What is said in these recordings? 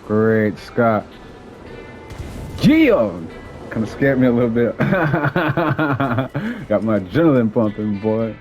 Great Scott. Geo! Kind of scared me a little bit. Got my adrenaline pumping, boy.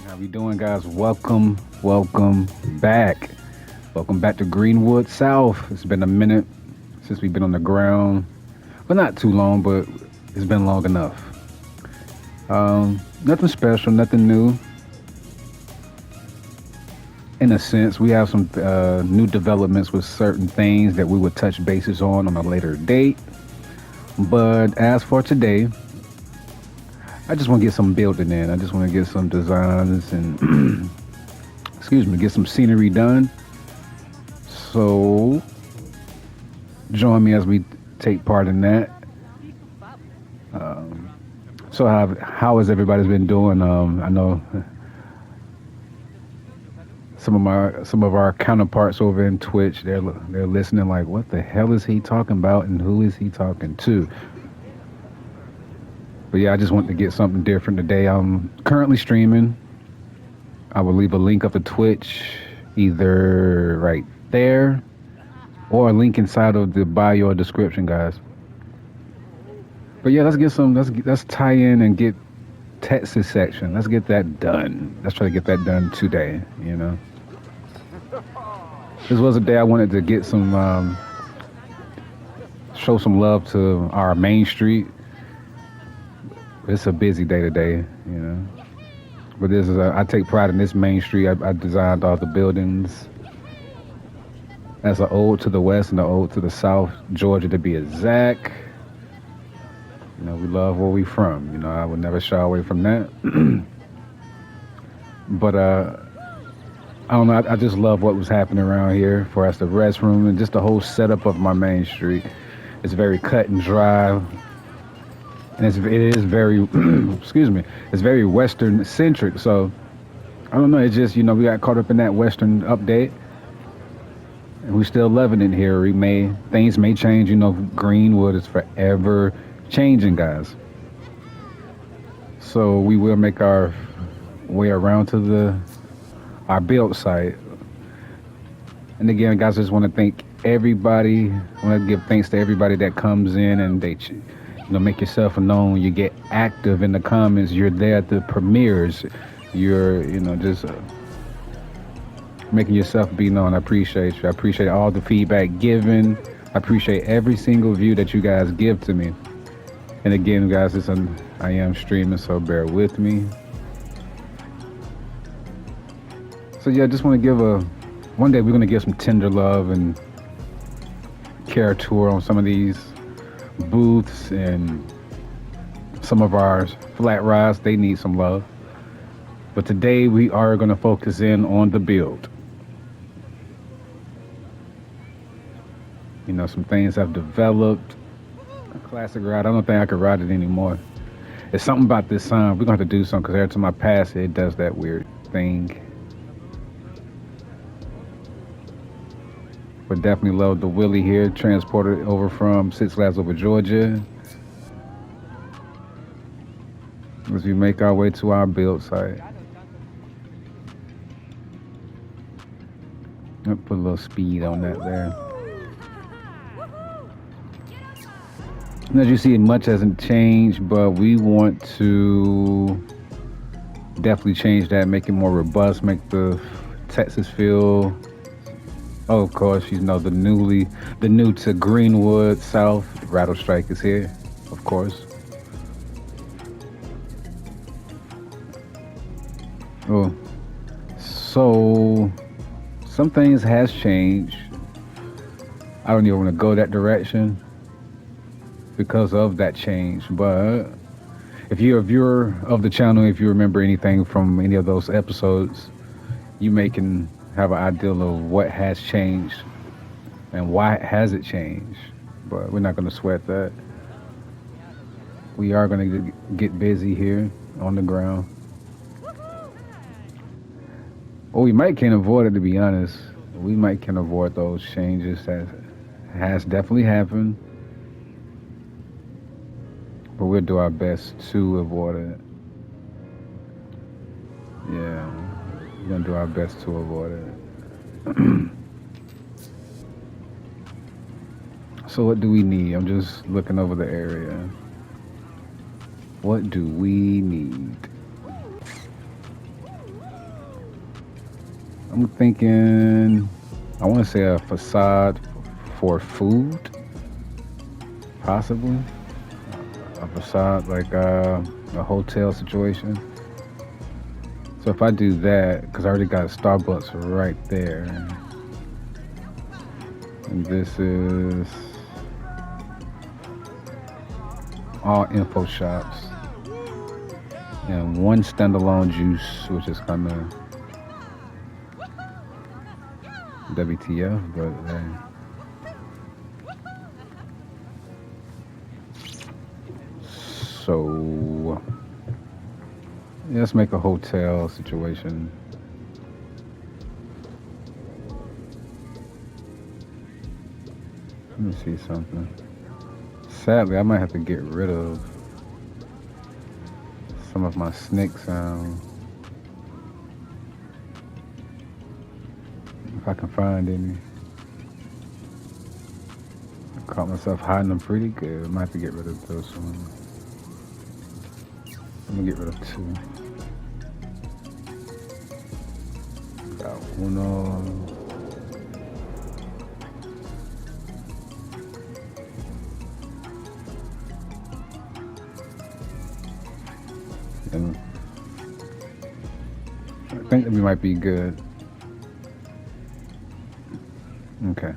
How we doing, guys? Welcome back. Welcome back to Greenwood South. It's been a minute since we've been on the ground. Well, not too long, but it's been long enough. Nothing special, nothing new. In a sense, we have some new developments with certain things that we would touch bases on a later date. But as for today, I just want to get some building in. I just want to get some designs and, get some scenery done. So, join me as we take part in that. So how has everybody's been doing? I know some of our counterparts over in Twitch, they're listening like, what the hell is he talking about and who is he talking to? But yeah, I just want to get something different today. I'm currently streaming. I will leave a link up to Twitch, either right there or a link inside of the bio or description, guys. But yeah, let's tie in and get Texas section. Let's get that done. Let's try to get that done today, you know. This was a day I wanted to get some, show some love to our main street. It's a busy day today, you know. But I take pride in this main street. I designed all the buildings. That's an ode to the west and an ode to the south, Georgia to be exact. You know, we love where we from. You know, I would never shy away from that. But I don't know. I just love what was happening around here for us, the restroom and just the whole setup of my main street. It's very cut and dry. And it is very, it's very Western centric. So I don't know. It's just, you know, we got caught up in that Western update, and we still loving it here. Things may change. You know, Greenwood is forever changing, guys. So we will make our way around to our build site. And again, guys, I just want to thank everybody. I want to give thanks to everybody that comes in and they, you know, make yourself known. You get active in the comments. You're there at the premieres. You're, you know, just making yourself be known. I appreciate you. I appreciate all the feedback given. I appreciate every single view that you guys give to me. And again, guys, I am streaming, so bear with me. So yeah, I just want to give one day we're going to give some tender love and care tour on some of these booths and some of our flat rides. They need some love. But today we are going to focus in on the build. You know, some things have developed. A classic ride. I don't think I could ride it anymore. It's something about this sign. We're gonna have to do something because every time I pass it, it does that weird thing. But definitely love the Willie here, transported over from Six Flags over Georgia. As we make our way to our build site. I'll put a little speed on that there. And as you see, much hasn't changed, but we want to definitely change that, make it more robust, make the Texas feel. Oh, of course, you know the new to Greenwood South. Rattlesnake is here, of course. Oh, so some things has changed. I don't even want to go that direction because of that change. But if you're a viewer of the channel, if you remember anything from any of those episodes, you may can have an idea of what has changed and why has it changed. But we're not going to sweat that. We are going to get busy here on the ground. Or we might can avoid it, to be honest. We might can avoid those changes that has definitely happened. But we'll do our best to avoid it. Yeah, we're gonna do our best to avoid it. So what do we need? I'm just looking over the area. What do we need? I'm thinking, I want to say a facade for food, possibly. A facade like a hotel situation. So if I do that, because I already got a Starbucks right there, and this is all info shops, and one standalone juice, which is kind of WTF, but so yeah, let's make a hotel situation. Let me see something. Sadly, I might have to get rid of some of my snake sound. If I can find any. I caught myself hiding them pretty good. I might have to get rid of those ones. I'm gonna get rid of two. Got uno. And I think that we might be good. Okay.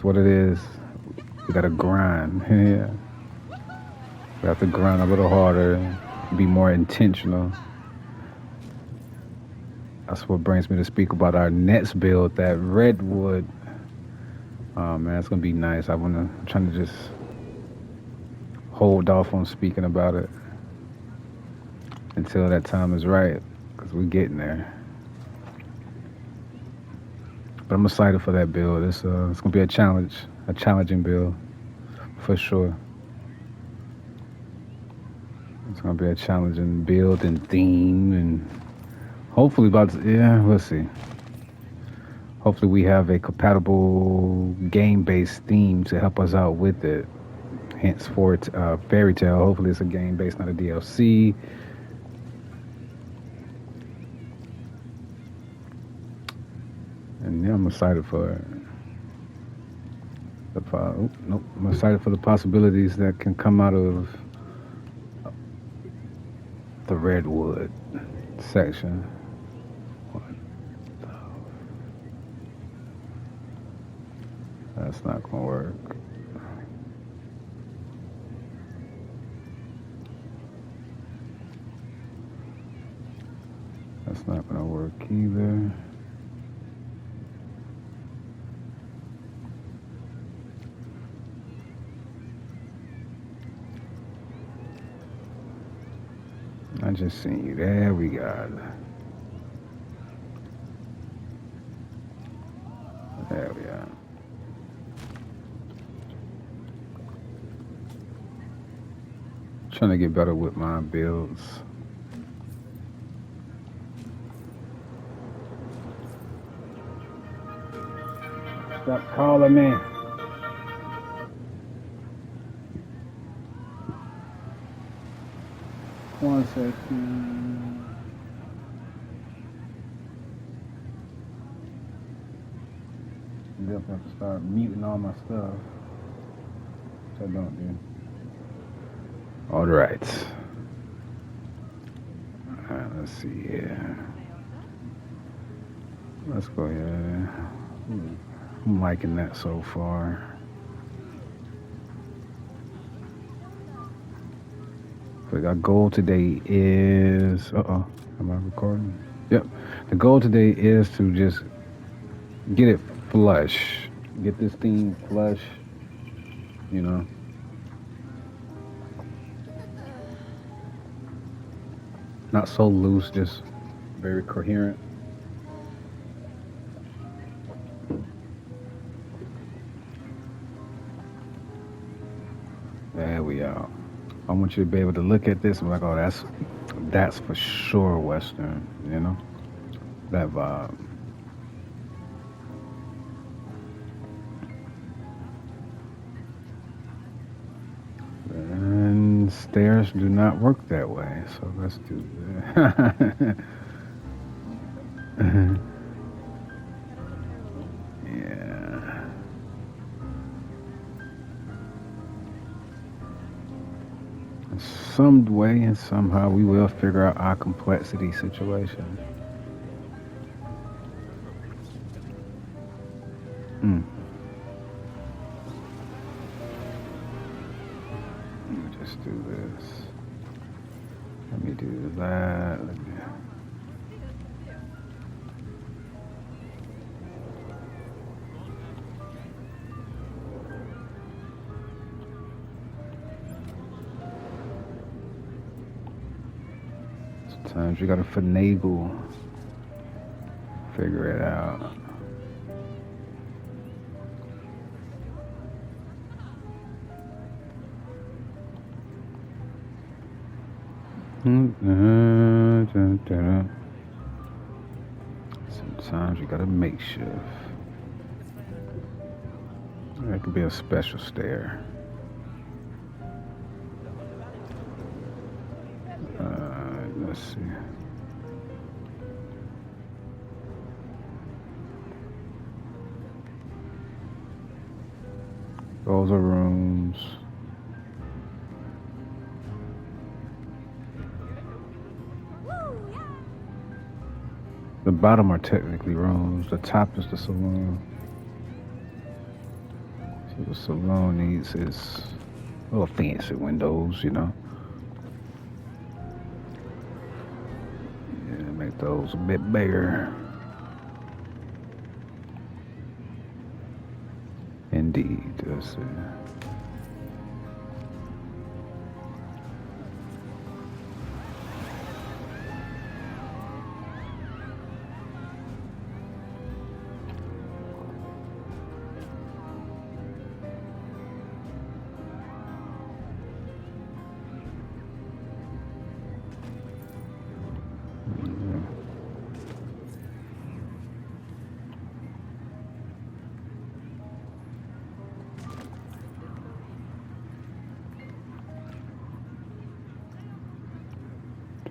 what it is. We gotta grind. Yeah. We have to grind a little harder, be more intentional. That's what brings me to speak about our next build, that redwood. Oh man, it's gonna be nice. I'm trying to just hold off on speaking about it until that time is right, because we're getting there. But I'm excited for that build. It's gonna be a challenging build for sure. It's gonna be a challenging build and theme, and hopefully yeah, we'll see. Hopefully we have a compatible game-based theme to help us out with it. Henceforth, fairy tale. Hopefully it's a game-based, not a DLC. And yeah, I'm excited for it. Nope. I'm excited for the possibilities that can come out of the redwood section. That's not gonna work. That's not gonna work either. I just seen you. There we got it. There we are. Trying to get better with my builds. Stop calling me. One second. Definitely have to start muting all my stuff, which I don't do. All right. Let's see here. Let's go ahead. I'm liking that so far. So our goal today is, am I recording? Yep. The goal today is to just get it flush. Get this thing flush, you know. Not so loose, just very coherent. There we are. I want you to be able to look at this and be like, oh, that's for sure Western, you know? That vibe. And stairs do not work that way, so let's do that. Yeah. Some way and somehow we will figure out our complexity situation. Let me just do this. Let me do that. Sometimes you gotta finagle, figure it out. Sometimes you gotta make shift. That could be a special stair. Let's see. Those are rooms. The bottom are technically rooms. The top is the saloon. So the salon needs its little fancy windows, you know. Yeah, make those a bit bigger. Indeed, that's it.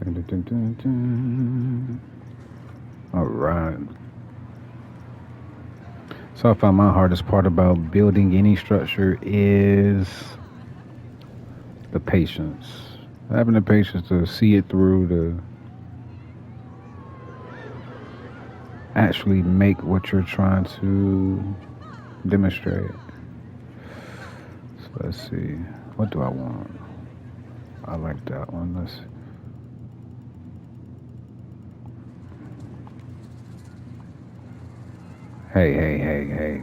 Dun, dun, dun, dun, dun. All right. So I found my hardest part about building any structure is the patience. Having the patience to see it through, to actually make what you're trying to demonstrate. So let's see. What do I want? I like that one. Let's. Hey, hey, hey, hey.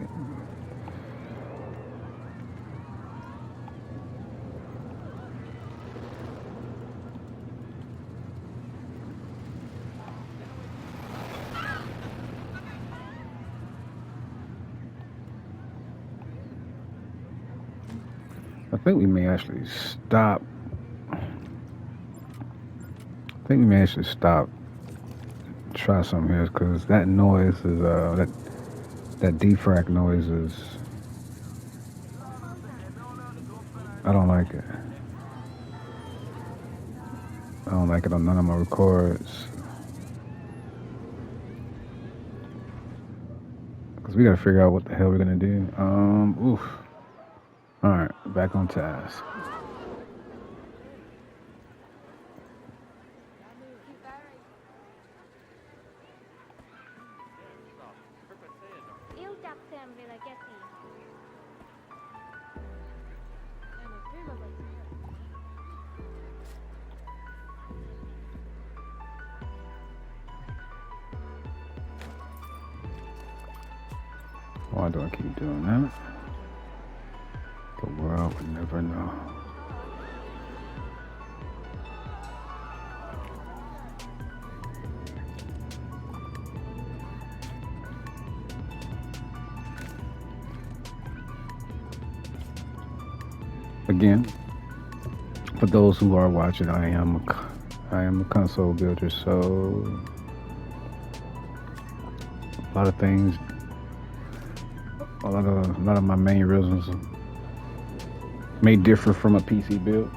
I think we may actually stop. I think we may actually stop. Try something here because that noise is that defrag noise is. I don't like it. I don't like it on none of my records. Because we got to figure out what the hell we're going to do. Oof. All right, back on task. Why do I keep doing that? The world would never know. Again, for those who are watching, I am a console builder, so a lot of things, a lot of my main reasons may differ from a PC build.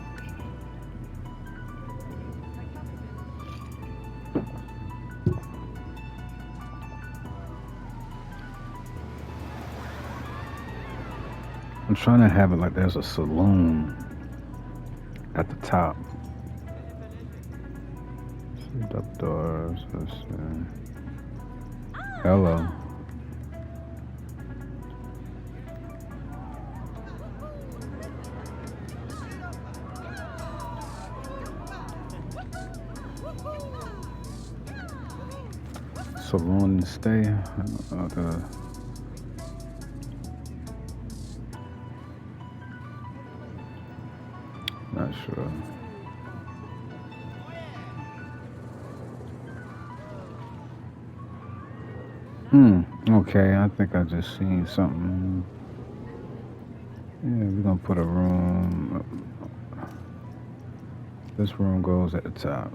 I'm trying to have it like there's a saloon at the top. Seat up doors. Let's see. Hello. Saloon stay. Not sure. Okay, I think I just seen something. Yeah, we're gonna put a room. This room goes at the top.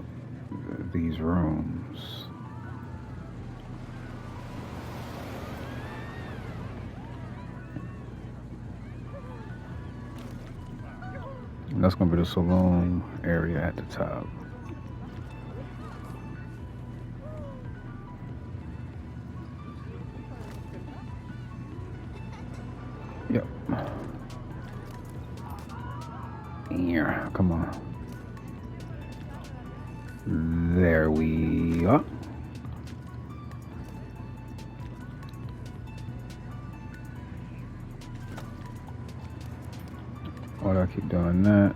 These rooms. And that's gonna be the saloon area at the top. Yep. Here, come on. There we are. Why do I keep doing that?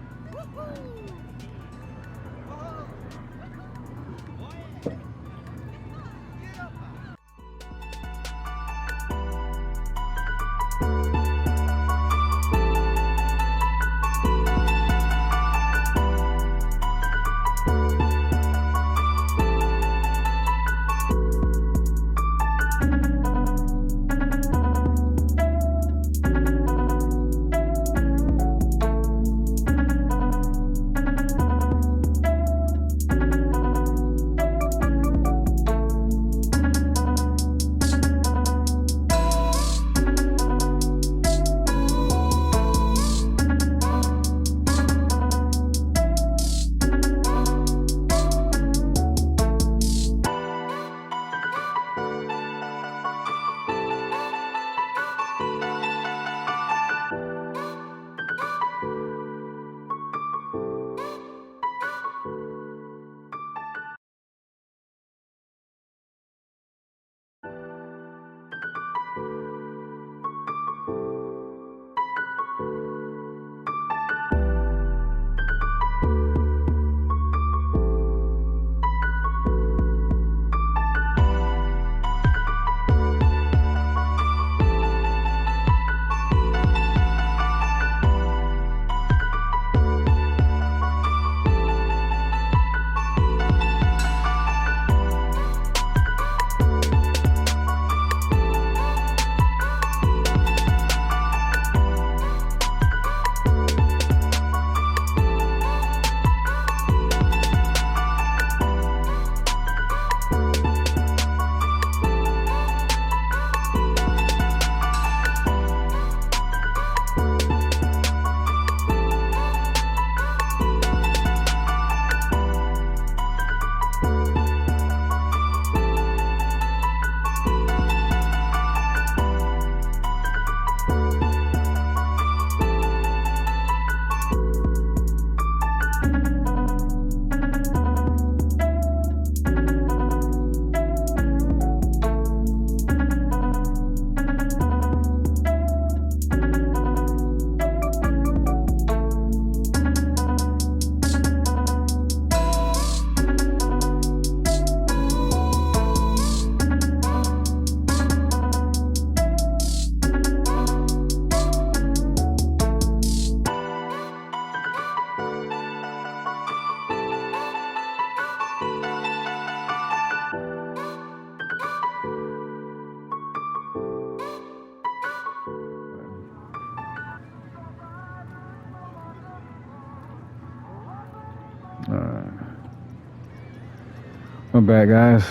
My bad, guys.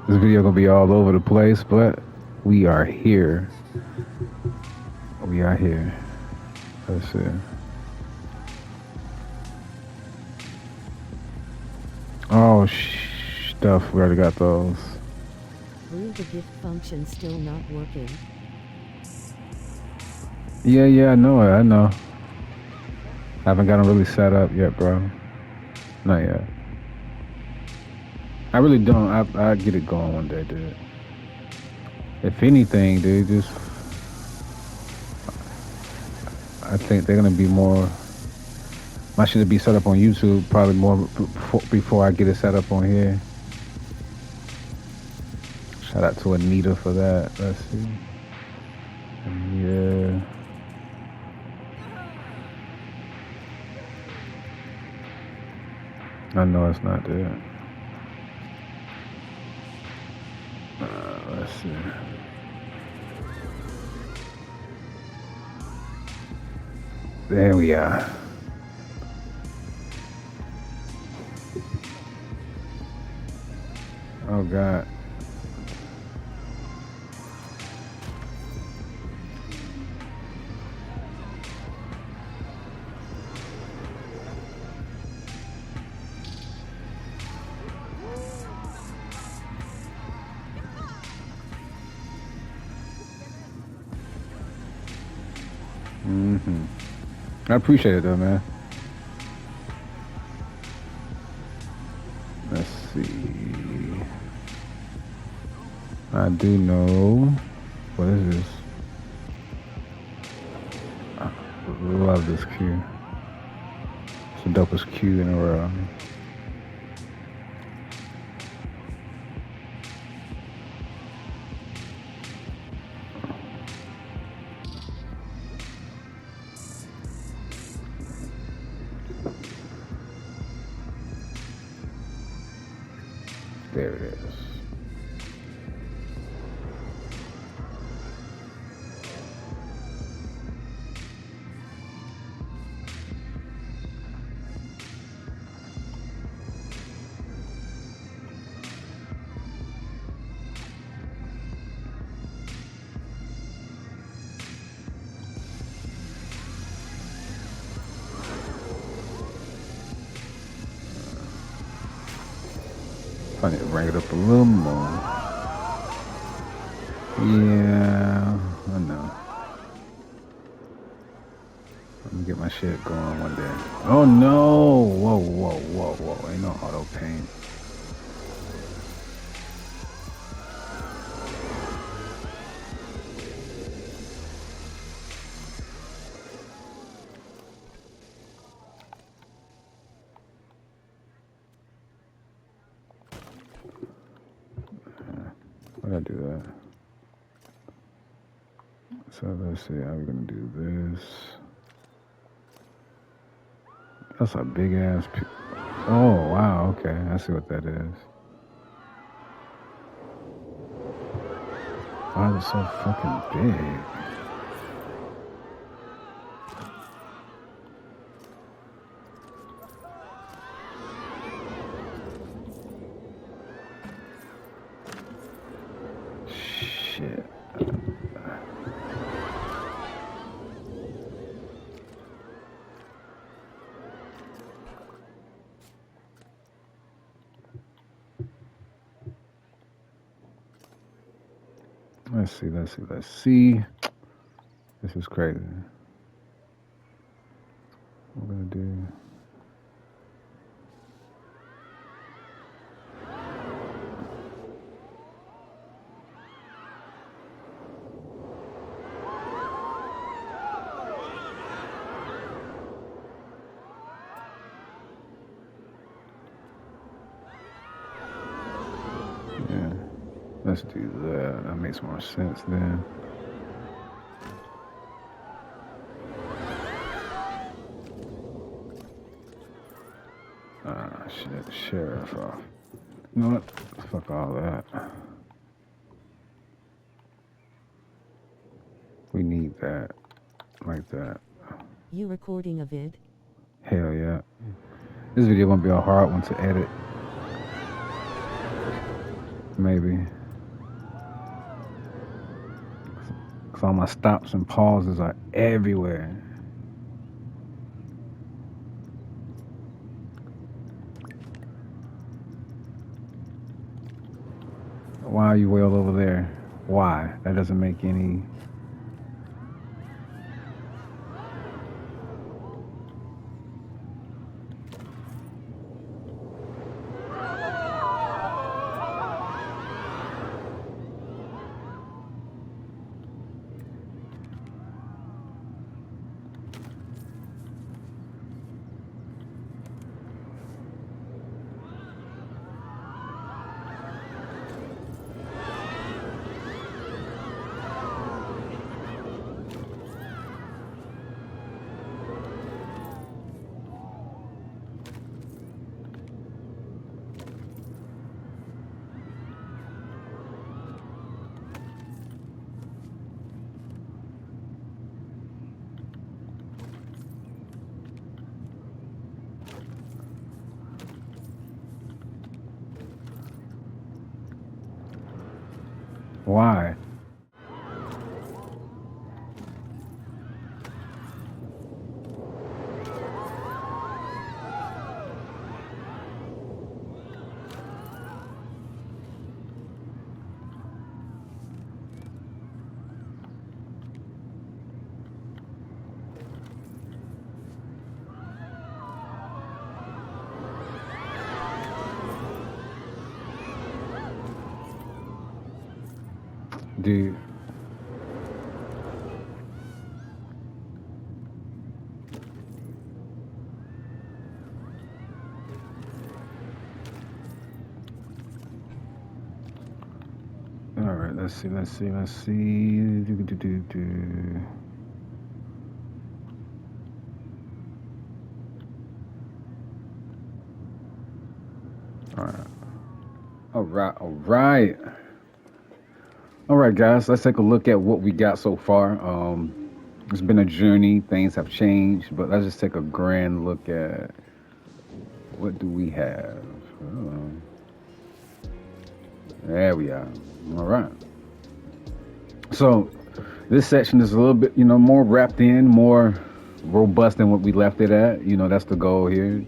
This video gonna be all over the place, but we are here. We are here. Let's see. Oh, stuff. We already got those. Will the gift function still not working? Yeah, I know it. I know. Haven't got them really set up yet, bro. Not yet. I really don't. I get it going one day, dude. If anything, dude, just I think they're gonna be more. My shit will be set up on YouTube probably more before I get it set up on here. Shout out to Anita for that. Let's see. Yeah. I know it's not there. Let's see. There we are. Oh God. I appreciate it though, man. Let's see. I do know. What is this? Love this cue. It's the dopest cue in the world. There it is. I need to bring it up a little more. Yeah, I know. Let me get my shit going one day. Oh no! Whoa, whoa, whoa, whoa. Ain't no auto paint. Why did I do that? So let's see how we're gonna do this. That's a big ass. Oh wow, okay. I see what that is. Why is it so fucking big? Shit. Let's see, let's see, let's see. This is crazy. What we're gonna do. Yeah. Let's do that. That makes more sense then. Ah, shit. Sheriff off. You know what? Fuck all that. We need that. Like that. You recording a vid? Hell yeah. This video gonna be a hard one to edit. Maybe. Cause all my stops and pauses are everywhere. Why are you way all over there? Why? That doesn't make any... Why? Dude. Let's see. All right. All right. All right, guys. Let's take a look at what we got so far. It's been a journey. Things have changed, but let's just take a grand look at what do we have. Oh, there we are. All right. So this section is a little bit, more wrapped in, more robust than what we left it at. That's the goal here.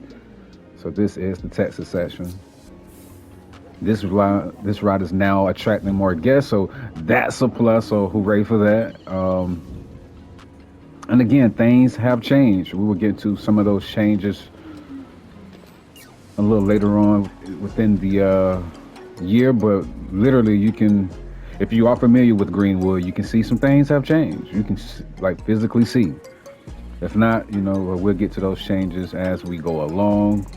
So this is the Texas section. This ride is now attracting more guests, so that's a plus. So hooray for that. And again, things have changed. We will get to some of those changes a little later on within the year, but literally you can, if you are familiar with Greenwood, you can see some things have changed. You can like physically see. If not, we'll get to those changes as we go along.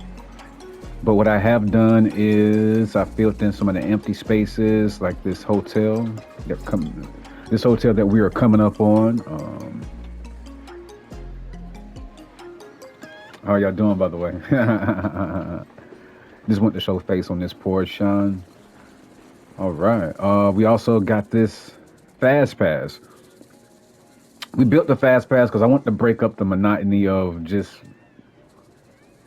But what I have done is I filled in some of the empty spaces, like this hotel that we are coming up on. How y'all doing, by the way? Just went to show face on this portion. All right. We also got this fast pass. We built the fast pass because I want to break up the monotony of just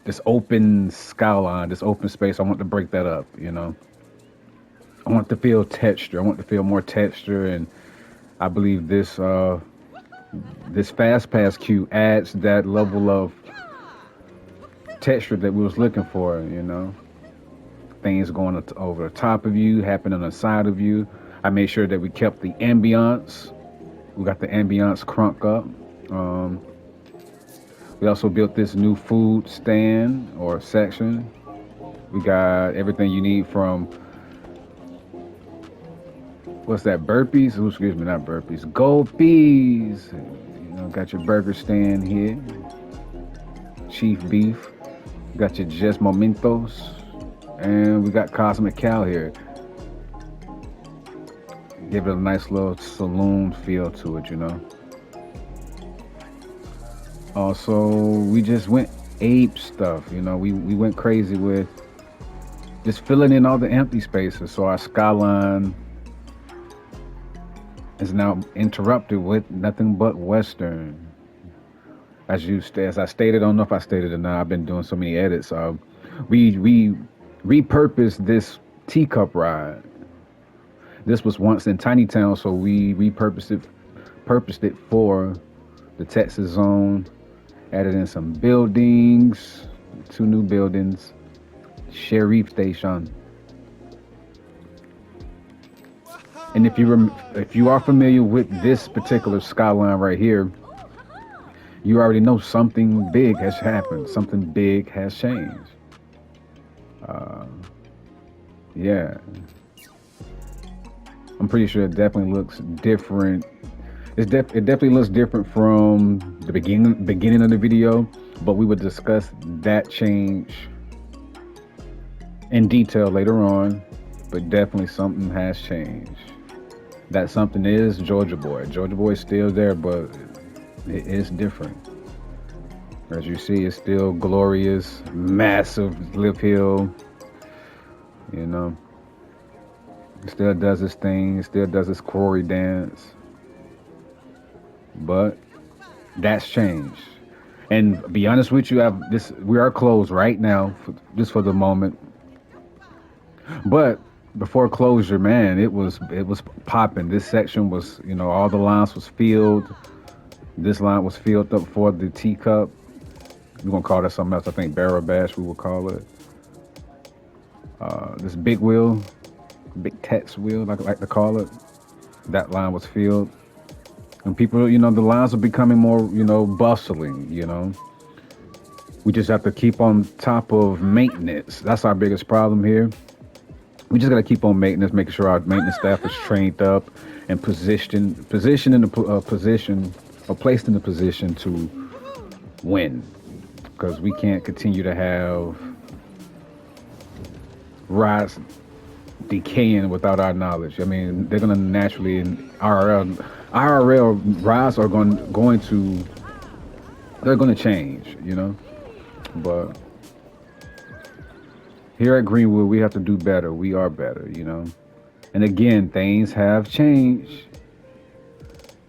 this open skyline, this open space. I want to break that up, I want to feel texture. I want to feel more texture, and I believe this fast pass queue adds that level of texture that we was looking for. Things going over the top of you, happening on the side of you. I made sure that we kept the ambiance. We got the ambiance crunk up. We also built this new food stand or section. We got everything you need from, what's that, burpees? Ooh, excuse me, not burpees, golpees. Got your burger stand here. Chief beef. Got your Just Momentos. And we got Cosmic Cow here. Give it a nice little saloon feel to it, Also, we just went ape stuff, we went crazy with just filling in all the empty spaces. So our skyline is now interrupted with nothing but Western. As I stated, I don't know if I stated it or not, I've been doing so many edits. We repurposed this teacup ride. This was once in Tiny Town, so we repurposed it for the Texas zone. Added in some buildings, 2 new buildings, Sheriff Station. And if you are familiar with this particular skyline right here, you already know something big has happened. Something big has changed. Yeah. I'm pretty sure it definitely looks different. It definitely looks different from the beginning of the video, but we would discuss that change in detail later on. But definitely something has changed. That something is Georgia Boy. Georgia Boy is still there, but it is different. As you see, it's still glorious, massive lip hill. It still does its thing. It still does its quarry dance. But that's changed. And be honest with you, we are closed right now, just for the moment. But before closure, man, it was popping. This section was, all the lines was filled. This line was filled up for the teacup. We're gonna call that something else. I think barrel bash we will call it. This big wheel, big Tex wheel, like I like to call it. That line was filled. And people, the lines are becoming more, bustling, We just have to keep on top of maintenance. That's our biggest problem here. We just got to keep on maintenance, making sure our maintenance staff is trained up and placed in the position to win. Because we can't continue to have rides decaying without our knowledge. I mean, they're gonna naturally in IRL rides are going to they're gonna change, you know. But here at Greenwood, we have to do better. We are better, you know. And again, things have changed.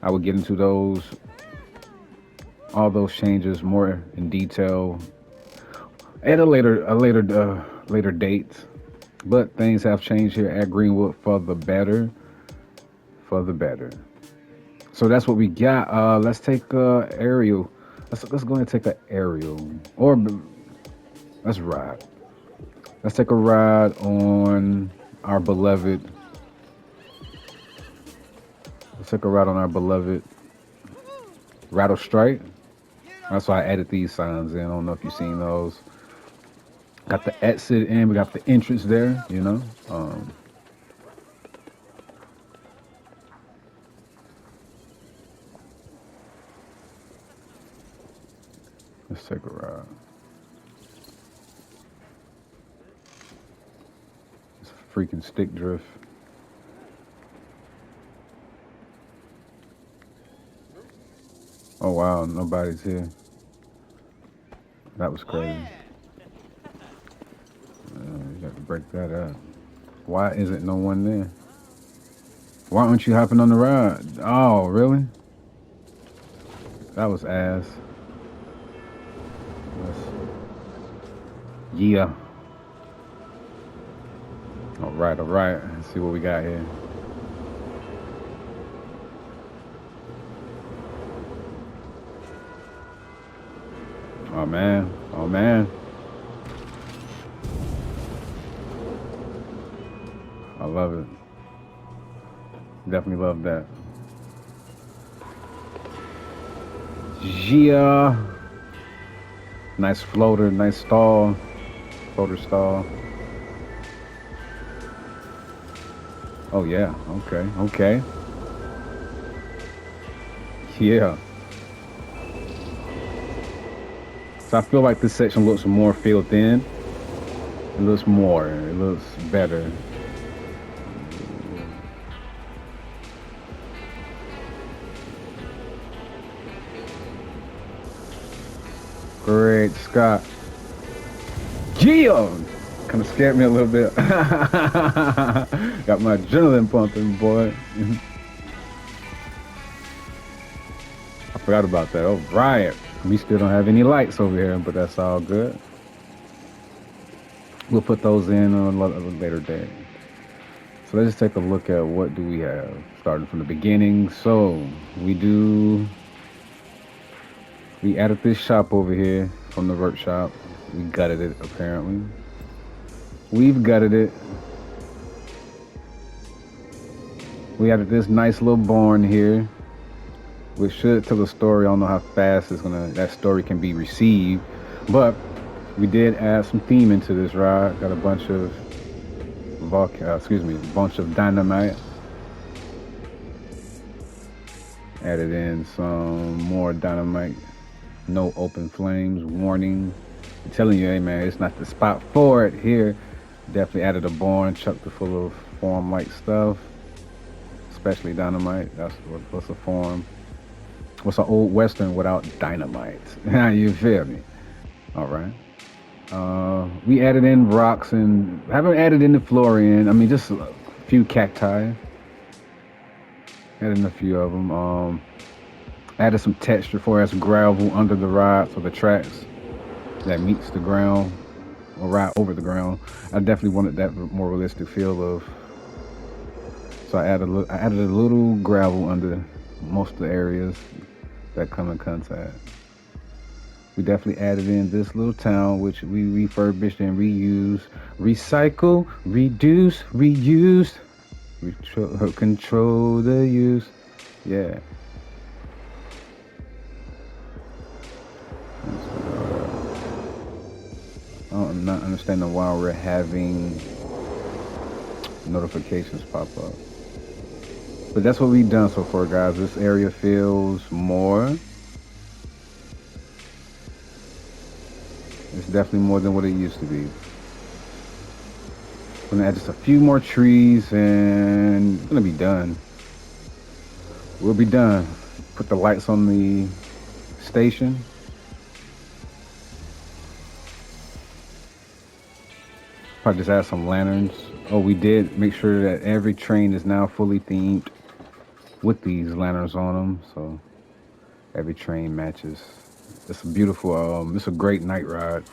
I will get into those all those changes more in detail at later date. But things have changed here at Greenwood for the better, for the better. So that's what we got. Let's take aerial. Let's go and take an aerial, or let's ride. Let's take a ride on our beloved. Let's take a ride on our beloved Rattle Strike. That's why I added these signs in. I don't know if you've seen those. Got the exit in. We got the entrance there. You know. Let's take a ride. It's a freaking stick drift. Oh wow, nobody's here. That was crazy. You got to break that up. Why isn't no one there? Why aren't you hopping on the ride? Oh, really? That was ass. Yeah. All right, all right. Let's see what we got here. Oh man, oh man. I love it. Definitely love that. Yeah. Nice floater, nice stall. Floater stall. Oh yeah, okay, okay. Yeah. So I feel like this section looks more filled in. It looks more. It looks better. Great, Scott. Geo! Kind of scared me a little bit. Got my adrenaline pumping, boy. I forgot about that. Oh, right. We still don't have any lights over here, but that's all good. We'll put those in on a later day. So let's just take a look at what do we have. Starting from the beginning. So we added this shop over here from the workshop. We gutted it apparently. We've gutted it. We added this nice little barn here, which should tell a story. I don't know how fast that story can be received, but we did add some theme into this ride. Got a bunch of dynamite. Added in some more dynamite. No open flames warning. I'm telling you, hey man, it's not the spot for it here. Definitely added a barn, chucked it full of farm-like stuff, especially dynamite. What's a farm? What's an old western without dynamite? You feel me? All right. We added in rocks and haven't added in the flooring. I mean, just a few cacti. Added in a few of them. Added some texture for us gravel under the ride, so the tracks that meets the ground or ride over the ground. I definitely wanted that more realistic feel of. So I added a little gravel under most of the areas that come in contact. We definitely added in this little town, which we refurbished and reused, recycle, reduce, reuse, control the use. Yeah. I'm not understanding why we're having notifications pop up. But that's what we've done so far, guys. This area feels more. It's definitely more than what it used to be. Gonna add just a few more trees and it's gonna be done. We'll be done. Put the lights on the station. Probably just add some lanterns. Oh, we did make sure that every train is now fully themed with these lanterns on them. So every train matches. It's a beautiful, it's a great night ride.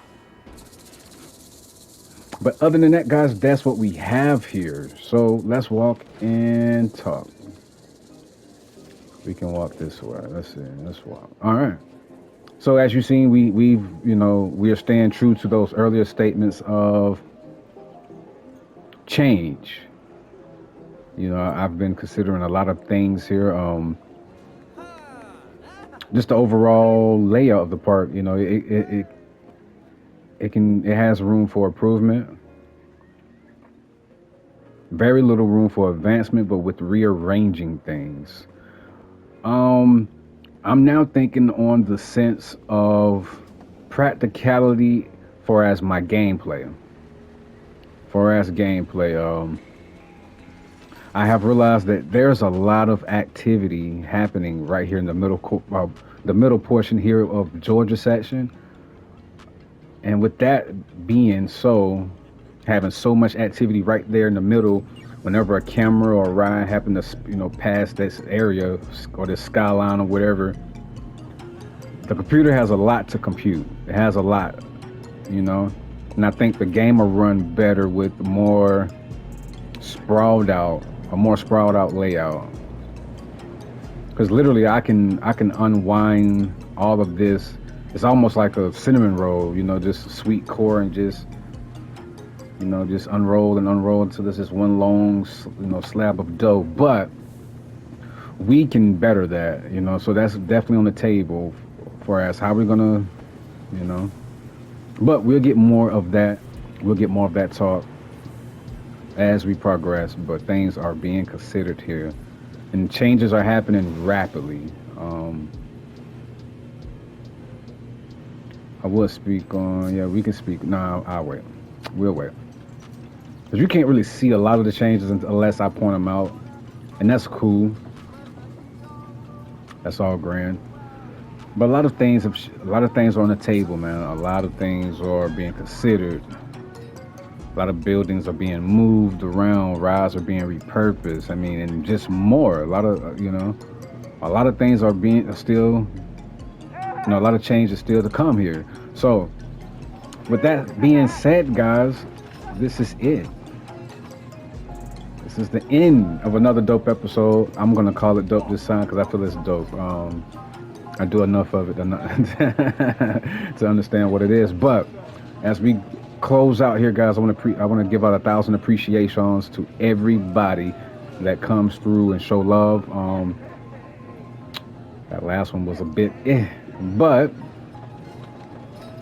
But other than that, guys, that's what we have here. So let's walk and talk. We can walk this way. Let's see. Let's walk. All right. So as you've seen, we are staying true to those earlier statements of change. I've been considering a lot of things here. Just the overall layout of the park. It has room for improvement. Very little room for advancement, but with rearranging things. Um, I'm now thinking on the sense of practicality for as my gameplay. For as gameplay, I have realized that there's a lot of activity happening right here in the middle portion here of Georgia section, and with that being so, having so much activity right there in the middle, whenever a camera or a ride happen to pass this area or this skyline or whatever, the computer has a lot to compute. It has a lot, you know, and I think the game will run better with a more sprawled out layout. Because literally, I can unwind all of this. It's almost like a cinnamon roll, just sweet core and just unroll and unroll until there's just one long, slab of dough. But we can better that, So that's definitely on the table for us. How we're gonna, you know. But we'll get more of that. We'll get more of that talk as we progress. But things are being considered here, and changes are happening rapidly. I will speak on. Yeah, we can speak. No, I'll wait. We'll wait. Because you can't really see a lot of the changes unless I point them out, and that's cool. That's all grand. But a lot of things are on the table, man. A lot of things are being considered. A lot of buildings are being moved around. Rides are being repurposed. I mean, and just more. A lot of things are still. A lot of change is still to come here. So, with that being said, guys, this is it. This is the end of another dope episode. I'm gonna call it dope this time because I feel it's dope. I do enough of it to understand what it is. But as we close out here, guys, I want to give out 1,000 appreciations to everybody that comes through and show love. That last one was a bit, but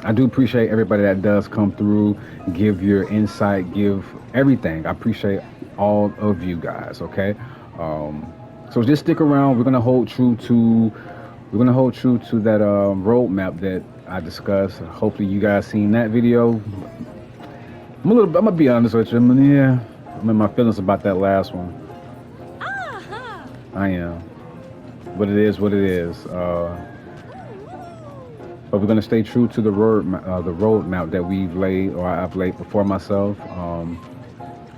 I do appreciate everybody that does come through, give your insight, give everything. I appreciate all of you guys. Okay, so just stick around. We're gonna hold true to that roadmap that I discussed. Hopefully, you guys seen that video. I'm gonna be honest with you. I'm in my feelings about that last one. I am, but it is what it is. But we're gonna stay true to the roadmap that I've laid before myself.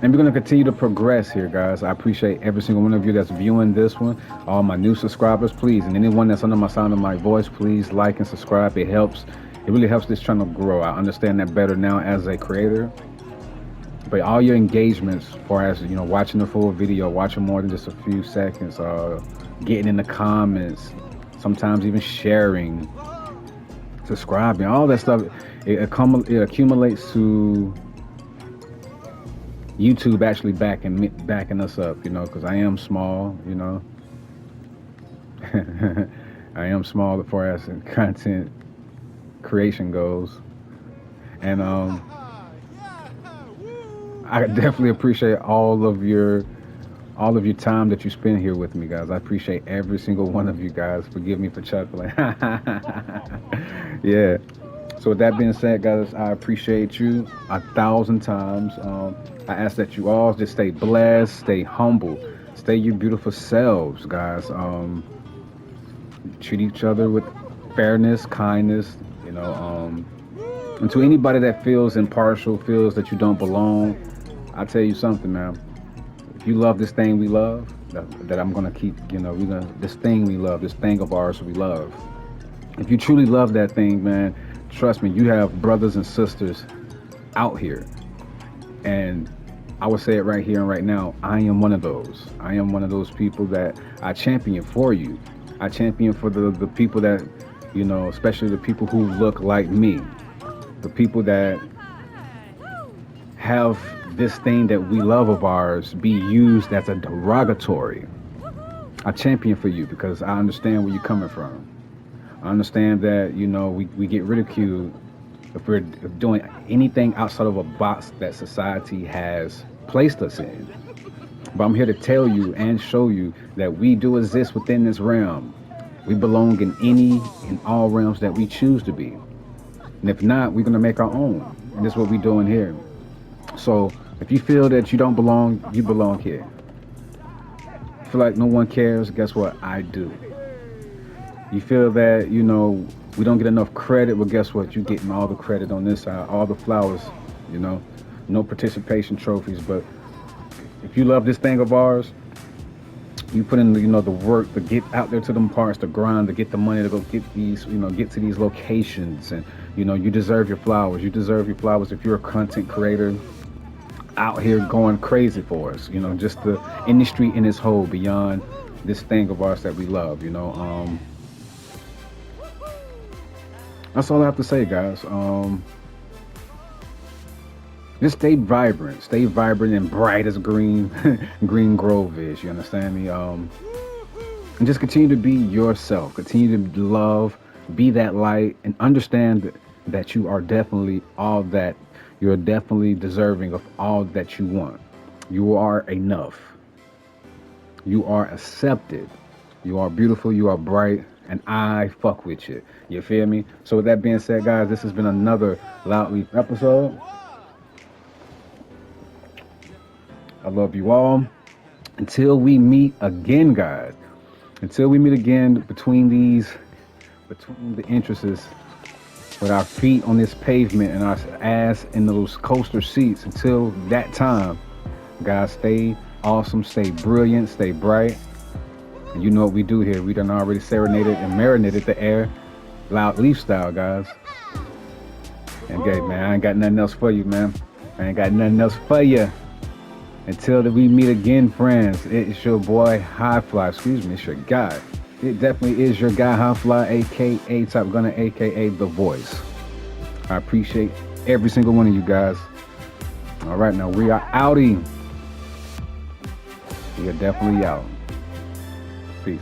And we're gonna continue to progress here, guys. I appreciate every single one of you that's viewing this one. All my new subscribers, please, and anyone that's under my sound of my voice, please like and subscribe. It helps. It really helps this channel grow. I understand that better now as a creator. But all your engagements, as far as watching the full video, watching more than just a few seconds, getting in the comments, sometimes even sharing, subscribing, all that stuff, it accumulates to YouTube actually backing us up, because I am small, I am small as far as content creation goes, and I definitely appreciate all of your time that you spend here with me, guys. I appreciate every single one of you guys. Forgive me for chuckling. Yeah. So with that being said, guys, I appreciate you 1,000 times. I ask that you all just stay blessed, stay humble, stay your beautiful selves, guys. Treat each other with fairness, kindness. And to anybody that feels impartial, feels that you don't belong, I tell you something, man. If you love this thing we love, that I'm gonna keep, we're gonna this thing we love, this thing of ours we love. If you truly love that thing, man, trust me, you have brothers and sisters out here. And I would say it right here and right now, I am one of those. I am one of those people that I champion for you. I champion for the people that, especially the people who look like me, the people that have this thing that we love of ours be used as a derogatory. I champion for you because I understand where you're coming from. I understand that, we get ridiculed if we're doing anything outside of a box that society has placed us in. But I'm here to tell you and show you that we do exist within this realm. We belong in any and all realms that we choose to be. And if not, we're going to make our own. And that's what we're doing here. So if you feel that you don't belong, you belong here. Feel like no one cares, guess what? I do. You feel that, we don't get enough credit, well, guess what? You're getting all the credit on this side, all the flowers, you know, no participation trophies. But if you love this thing of ours, you put in, the work to get out there to them parts, to grind, to get the money to go get these, get to these locations. And, you deserve your flowers. You deserve your flowers if you're a content creator out here going crazy for us, just the industry in its whole beyond this thing of ours that we love, that's all I have to say, guys. Just stay vibrant and bright as green, green grove is. You understand me? And just continue to be yourself. Continue to love, be that light, and understand that you are definitely all that. You're definitely deserving of all that you want. You are enough. You are accepted. You are beautiful. You are bright. And I fuck with you. You feel me? So with that being said, guys, this has been another Loud Leaf episode. I love you all. Until we meet again, guys. Until we meet again between the entrances, with our feet on this pavement and our ass in those coaster seats. Until that time, guys, stay awesome, stay brilliant, stay bright. And you know what we do here. We done already serenaded and marinated the air, Loud Leaf style, guys. And okay, man, I ain't got nothing else for you, man. I ain't got nothing else for you. Until we meet again, friends, it's your boy High Fly. Excuse me, it's your guy. It definitely is your guy High Fly, aka Top Gunner, aka The Voice. I appreciate every single one of you guys. All right, now we are outie. We are definitely out. Peace.